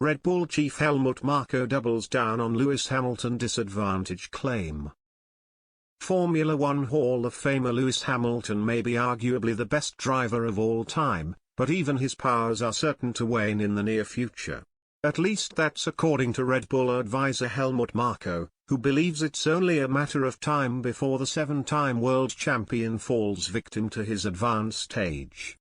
Red Bull chief Helmut Marko doubles down on Lewis Hamilton disadvantage claim. Formula One Hall of Famer Lewis Hamilton may be arguably the best driver of all time, but even his powers are certain to wane in the near future. At least that's according to Red Bull advisor Helmut Marko, who believes it's only a matter of time before the seven-time world champion falls victim to his advanced age.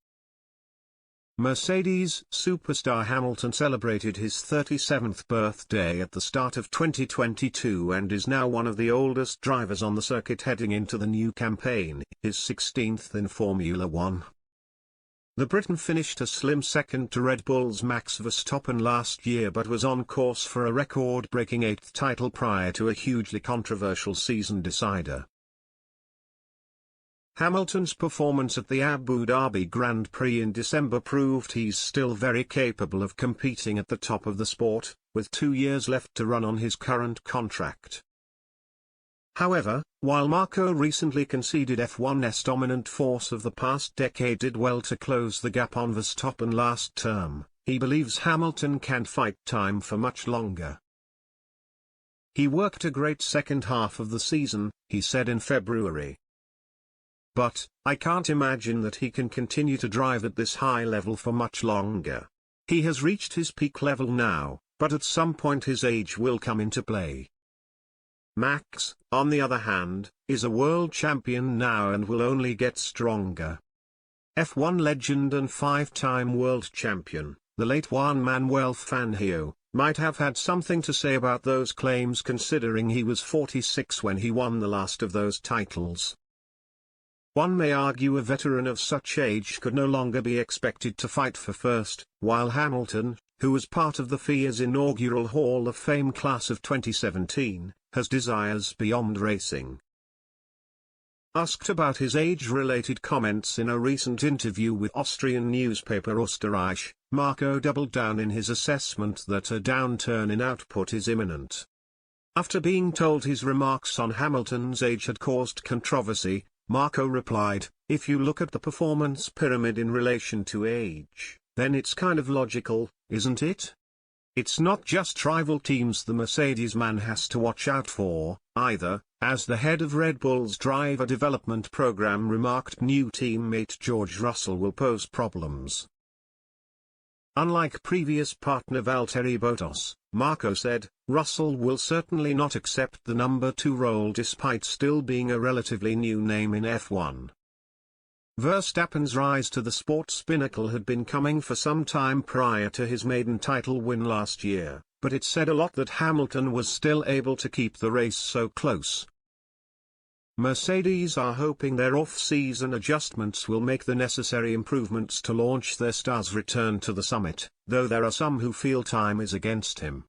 Mercedes superstar Hamilton celebrated his 37th birthday at the start of 2022 and is now one of the oldest drivers on the circuit heading into the new campaign, his 16th in Formula One. The Briton finished a slim second to Red Bull's Max Verstappen last year but was on course for a record-breaking 8th title prior to a hugely controversial season decider. Hamilton's performance at the Abu Dhabi Grand Prix in December proved he's still very capable of competing at the top of the sport, with 2 years left to run on his current contract. However, while Marko recently conceded F1's dominant force of the past decade did well to close the gap on Verstappen last term, he believes Hamilton can fight time for much longer. He worked a great second half of the season, he said in February. But, I can't imagine that he can continue to drive at this high level for much longer. He has reached his peak level now, but at some point his age will come into play. Max, on the other hand, is a world champion now and will only get stronger. F1 legend and 5-time world champion, the late Juan Manuel Fangio, might have had something to say about those claims considering he was 46 when he won the last of those titles. One may argue a veteran of such age could no longer be expected to fight for first, while Hamilton, who was part of the FIA's inaugural Hall of Fame class of 2017, has desires beyond racing. Asked about his age-related comments in a recent interview with Austrian newspaper Österreich, Marko doubled down in his assessment that a downturn in output is imminent. After being told his remarks on Hamilton's age had caused controversy, Marko replied, "If you look at the performance pyramid in relation to age, then it's kind of logical, isn't it? It's not just rival teams the Mercedes man has to watch out for, either," as the head of Red Bull's driver development program remarked. New teammate George Russell will pose problems. Unlike previous partner Valtteri Bottas, Marko said, Russell will certainly not accept the number 2 role despite still being a relatively new name in F1. Verstappen's rise to the sport's pinnacle had been coming for some time prior to his maiden title win last year, but it said a lot that Hamilton was still able to keep the race so close. Mercedes are hoping their off-season adjustments will make the necessary improvements to launch their star's return to the summit, though there are some who feel time is against him.